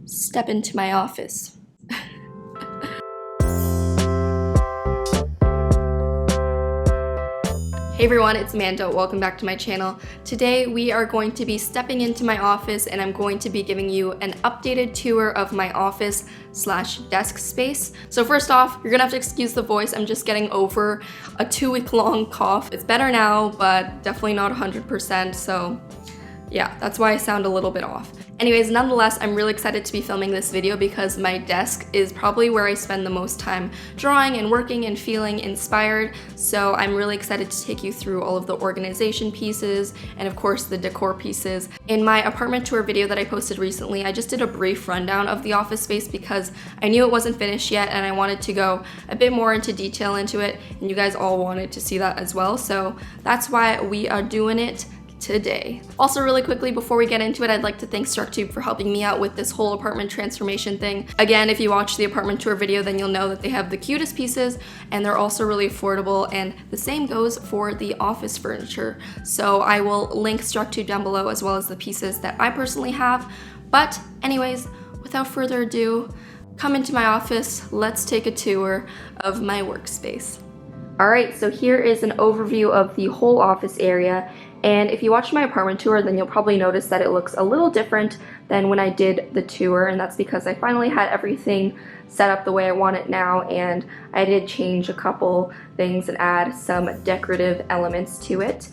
step into my office. Hey everyone, it's Amanda. Welcome back to my channel. Today we are going to be stepping into my office and I'm going to be giving you an updated tour of my office / desk space. So first off, you're gonna have to excuse the voice. I'm just getting over a 2-week long cough. It's better now, but definitely not 100%. So yeah, that's why I sound a little bit off. Anyways, nonetheless, I'm really excited to be filming this video because my desk is probably where I spend the most time drawing and working and feeling inspired. So I'm really excited to take you through all of the organization pieces and of course the decor pieces. In my apartment tour video that I posted recently, I just did a brief rundown of the office space because I knew it wasn't finished yet and I wanted to go a bit more into detail into it, and you guys all wanted to see that as well. So that's why we are doing it today. Also, really quickly before we get into it, I'd like to thank Structube for helping me out with this whole apartment transformation thing. Again, if you watch the apartment tour video, then you'll know that they have the cutest pieces and they're also really affordable, and the same goes for the office furniture. So I will link Structube down below as well as the pieces that I personally have. But anyways, without further ado, come into my office, let's take a tour of my workspace. Alright, so here is an overview of the whole office area. And if you watch my apartment tour, then you'll probably notice that it looks a little different than when I did the tour, and that's because I finally had everything set up the way I want it now, and I did change a couple things and add some decorative elements to it.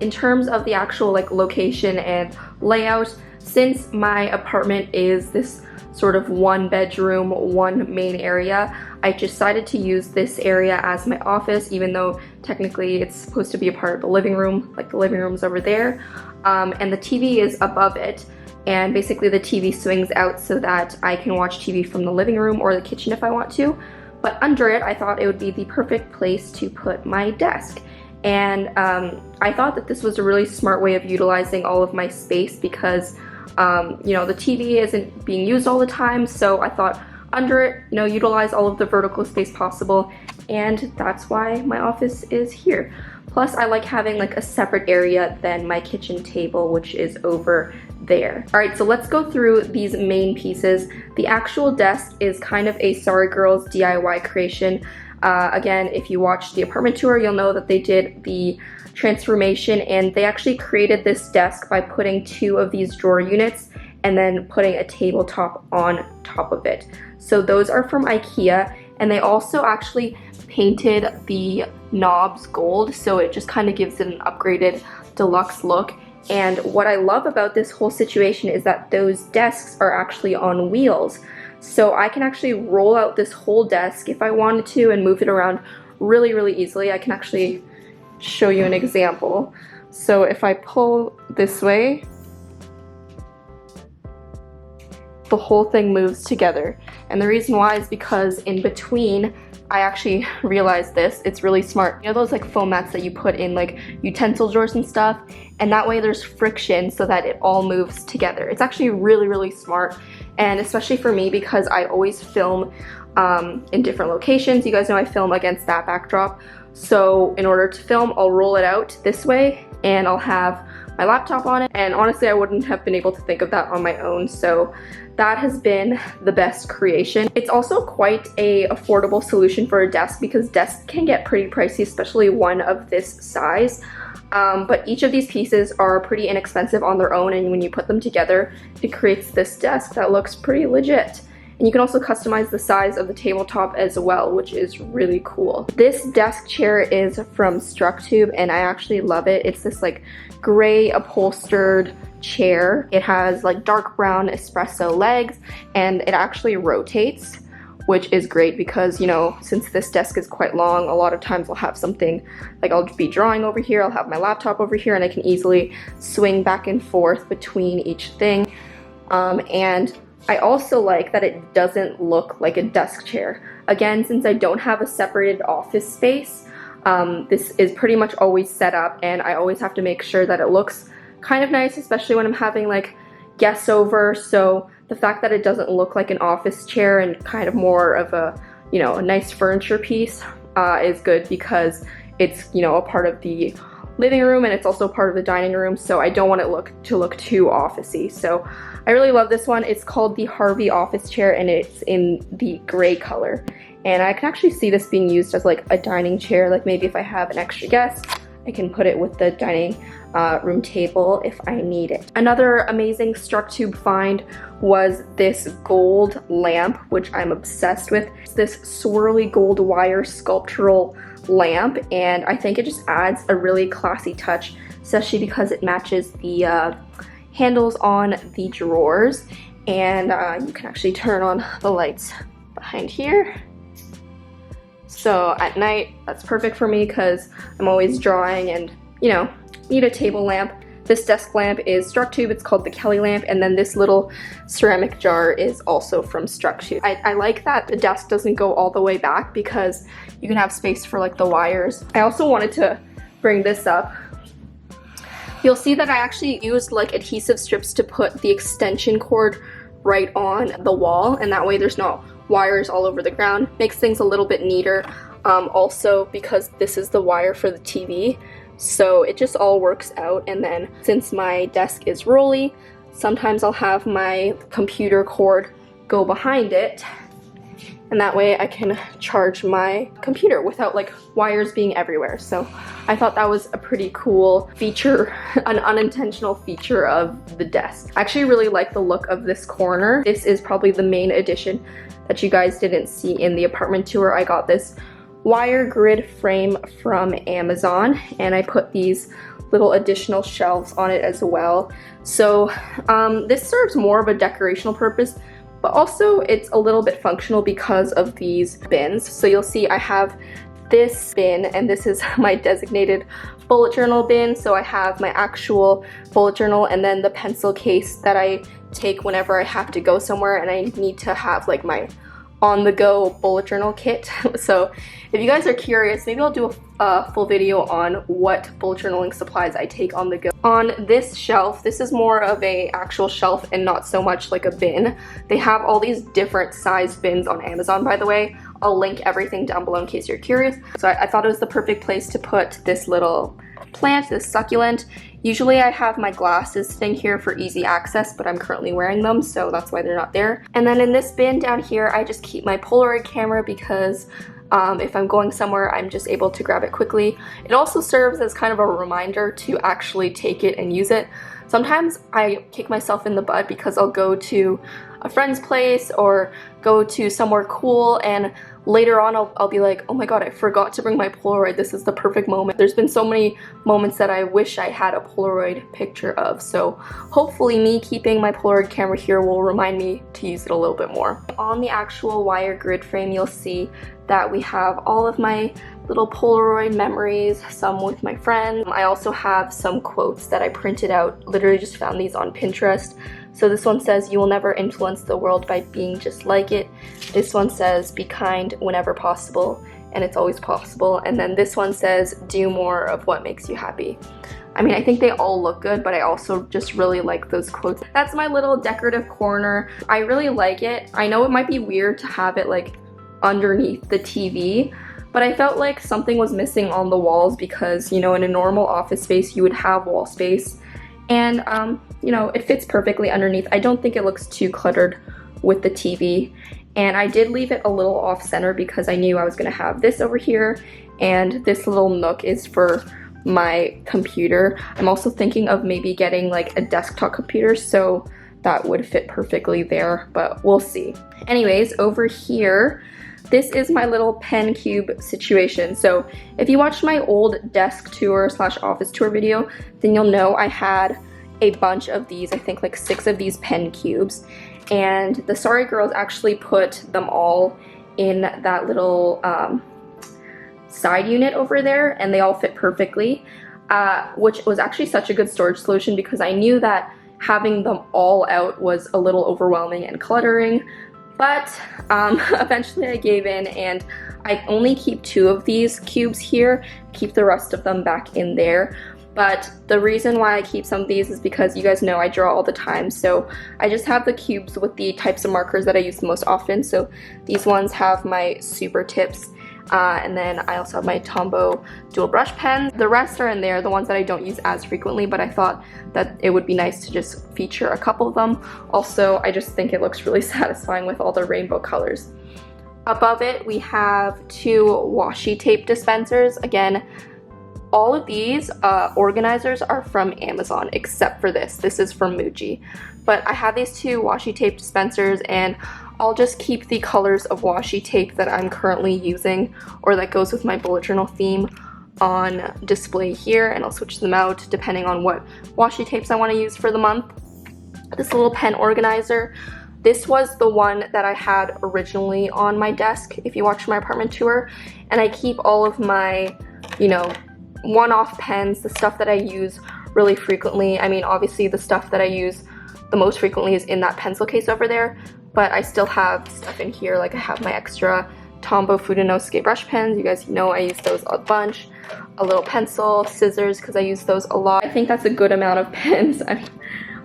In terms of the actual location and layout, since my apartment is this sort of 1-bedroom, 1 main area, I decided to use this area as my office, even though technically it's supposed to be a part of the living room, like the living room's over there, and the TV is above it, and basically the TV swings out so that I can watch TV from the living room or the kitchen if I want to, but under it I thought it would be the perfect place to put my desk. And I thought that this was a really smart way of utilizing all of my space because you know, the TV isn't being used all the time, so I thought under it, you know, utilize all of the vertical space possible, and that's why my office is here. Plus, I like having a separate area than my kitchen table, which is over there. Alright, so let's go through these main pieces. The actual desk is kind of a Sorry Girls DIY creation. Again, if you watched the apartment tour, you'll know that they did the transformation and they actually created this desk by putting 2 of these drawer units and then putting a tabletop on top of it. So those are from IKEA, and they also actually painted the knobs gold, so it just kind of gives it an upgraded deluxe look. And what I love about this whole situation is that those desks are actually on wheels. So I can actually roll out this whole desk if I wanted to and move it around really, really easily. I can actually show you an example. So if I pull this way, the whole thing moves together. And the reason why is because in between, I actually realized this, it's really smart. You know those foam mats that you put in utensil drawers and stuff? And that way there's friction so that it all moves together. It's actually really, really smart. And especially for me, because I always film in different locations. You guys know I film against that backdrop. So in order to film, I'll roll it out this way and I'll have my laptop on it. And honestly, I wouldn't have been able to think of that on my own. So that has been the best creation. It's also quite a affordable solution for a desk because desks can get pretty pricey, especially one of this size. But each of these pieces are pretty inexpensive on their own, and when you put them together, it creates this desk that looks pretty legit. And you can also customize the size of the tabletop as well, which is really cool. This desk chair is from Structube, and I actually love it. It's this gray upholstered chair. It has dark brown espresso legs, and it actually rotates, which is great because, you know, since this desk is quite long, a lot of times I'll have something, I'll be drawing over here, I'll have my laptop over here, and I can easily swing back and forth between each thing. And I also like that it doesn't look like a desk chair. Again, since I don't have a separated office space, this is pretty much always set up, and I always have to make sure that it looks kind of nice, especially when I'm having guests over. So the fact that it doesn't look like an office chair and kind of more of a, you know, a nice furniture piece is good because it's, you know, a part of the living room and it's also part of the dining room, so I don't want it to look too officey. So I really love this one. It's called the Harvey office chair and it's in the gray color. And I can actually see this being used as like a dining chair, like maybe if I have an extra guest, I can put it with the dining room table if I need it. Another amazing Structube find was this gold lamp, which I'm obsessed with. It's this swirly gold wire sculptural lamp, and I think it just adds a really classy touch, especially because it matches the handles on the drawers. And you can actually turn on the lights behind here. So at night, that's perfect for me because I'm always drawing and, you know, need a table lamp. This desk lamp is Structube, it's called the Kelly lamp, and then this little ceramic jar is also from Structube. I like that the desk doesn't go all the way back because you can have space for like the wires. I also wanted to bring this up. You'll see that I actually used like adhesive strips to put the extension cord right on the wall, and that way there's no wires all over the ground. Makes things a little bit neater. Also because this is the wire for the TV, so it just all works out. And then since my desk is rolly, sometimes I'll have my computer cord go behind it, and that way I can charge my computer without like wires being everywhere. So I thought that was a pretty cool feature, an unintentional feature of the desk. I actually really like the look of this corner. This is probably the main addition that you guys didn't see in the apartment tour. I got this wire grid frame from Amazon, and I put these little additional shelves on it as well. So this serves more of a decorational purpose, but also it's a little bit functional because of these bins. So you'll see I have this bin, and this is my designated bullet journal bin. So I have my actual bullet journal and then the pencil case that I take whenever I have to go somewhere and I need to have like my on-the-go bullet journal kit. So if you guys are curious, maybe I'll do a full video on what bullet journaling supplies I take on the go. On this shelf, this is more of a actual shelf and not so much like a bin. They have all these different size bins on Amazon, by the way. I'll link everything down below in case you're curious. So I thought it was the perfect place to put this little plant, this succulent. Usually I have my glasses sitting here for easy access, but I'm currently wearing them, so that's why they're not there. And then in this bin down here, I just keep my Polaroid camera because if I'm going somewhere, I'm just able to grab it quickly. It also serves as kind of a reminder to actually take it and use it. Sometimes I kick myself in the butt because I'll go to a friend's place or go to somewhere cool, and later on I'll be like, oh my god, I forgot to bring my Polaroid. This is the perfect moment. There's been so many moments that I wish I had a Polaroid picture of, so hopefully me keeping my Polaroid camera here will remind me to use it a little bit more. On the actual wire grid frame, you'll see that we have all of my little Polaroid memories, some with my friends. I also have some quotes that I printed out, literally just found these on Pinterest. So this one says, "You will never influence the world by being just like it." This one says, "Be kind whenever possible, and it's always possible." And then this one says, "Do more of what makes you happy." I mean, I think they all look good, but I also just really like those quotes. That's my little decorative corner. I really like it. I know it might be weird to have it like underneath the TV, but I felt like something was missing on the walls because, you know, in a normal office space, you would have wall space. And, you know, it fits perfectly underneath. I don't think it looks too cluttered with the TV. And I did leave it a little off center because I knew I was gonna have this over here, and this little nook is for my computer. I'm also thinking of maybe getting like a desktop computer, so that would fit perfectly there, but we'll see. Anyways, over here, this is my little pen cube situation. So if you watched my old desk tour / office tour video, then you'll know I had a bunch of these, I think like 6 of these pen cubes. And the Sorry Girls actually put them all in that little side unit over there, and they all fit perfectly, which was actually such a good storage solution because I knew that having them all out was a little overwhelming and cluttering. But eventually I gave in, and I only keep 2 of these cubes here, keep the rest of them back in there. But the reason why I keep some of these is because you guys know I draw all the time, so I just have the cubes with the types of markers that I use the most often. So these ones have my super tips. And then I also have my Tombow dual brush pens. The rest are in there, the ones that I don't use as frequently, but I thought that it would be nice to just feature a couple of them. Also, I just think it looks really satisfying with all the rainbow colors. Above it, we have 2 washi tape dispensers. Again, all of these organizers are from Amazon, except for this. This is from MUJI. But I have these 2 washi tape dispensers, and I'll just keep the colors of washi tape that I'm currently using, or that goes with my bullet journal theme, on display here, and I'll switch them out depending on what washi tapes I want to use for the month. This little pen organizer, this was the one that I had originally on my desk if you watched my apartment tour, and I keep all of my, you know, one-off pens, the stuff that I use really frequently. I mean, obviously the stuff that I use the most frequently is in that pencil case over there, but I still have stuff in here. Like I have my extra Tombow Fudenosuke brush pens. You guys know I use those a bunch. A little pencil, scissors, because I use those a lot. I think that's a good amount of pens.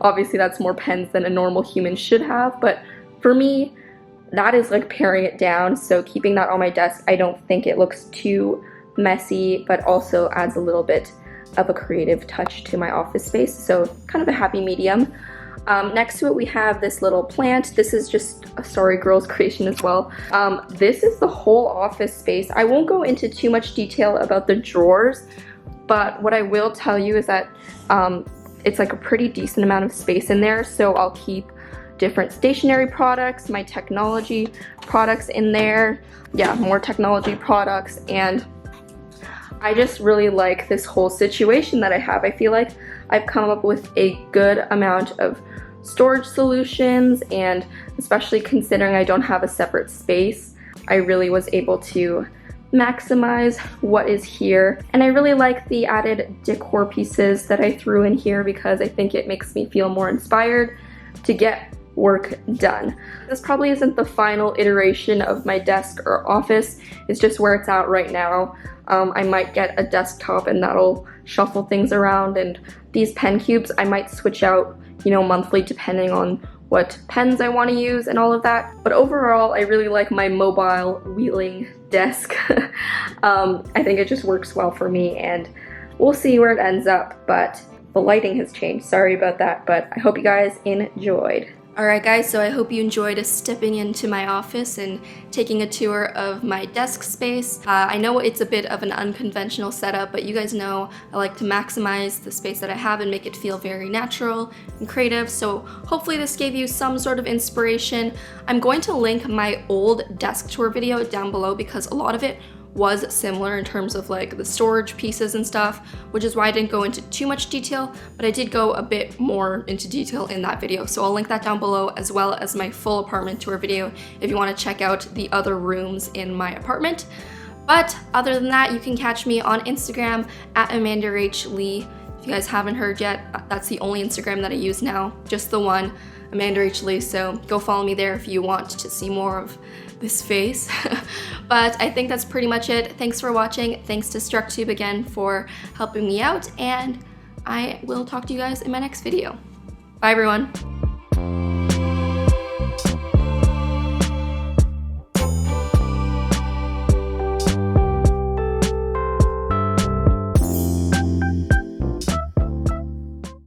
Obviously that's more pens than a normal human should have, but for me, that is like paring it down. So keeping that on my desk, I don't think it looks too messy, but also adds a little bit of a creative touch to my office space. So kind of a happy medium. Next to it, we have this little plant. This is just a Sorry Girls creation as well. This is the whole office space. I won't go into too much detail about the drawers, but what I will tell you is that it's like a pretty decent amount of space in there. So I'll keep different stationery products, my technology products in there. Yeah, more technology products. And I just really like this whole situation that I have. I feel like I've come up with a good amount of storage solutions, and especially considering I don't have a separate space, I really was able to maximize what is here. And I really like the added decor pieces that I threw in here because I think it makes me feel more inspired to get work done. This probably isn't the final iteration of my desk or office, it's just where it's at right now. I might get a desktop and that'll shuffle things around, and these pen cubes I might switch out, you know, monthly depending on what pens I want to use and all of that. But overall, I really like my mobile wheeling desk. I think it just works well for me, and we'll see where it ends up, but the lighting has changed. Sorry about that, but I hope you guys enjoyed. Alright guys, so I hope you enjoyed stepping into my office and taking a tour of my desk space. I know it's a bit of an unconventional setup, but you guys know I like to maximize the space that I have and make it feel very natural and creative, so hopefully this gave you some sort of inspiration. I'm going to link my old desk tour video down below because a lot of it was similar in terms of like the storage pieces and stuff, which is why I didn't go into too much detail, but I did go a bit more into detail in that video. So I'll link that down below, as well as my full apartment tour video if you want to check out the other rooms in my apartment. But other than that, you can catch me on Instagram at Amanda Rach Lee. If you guys haven't heard yet, that's the only Instagram that I use now, just the one, Amanda Rach Lee. So go follow me there if you want to see more of this face. But I think that's pretty much it. Thanks for watching. Thanks to Structube again for helping me out, and I will talk to you guys in my next video. Bye everyone.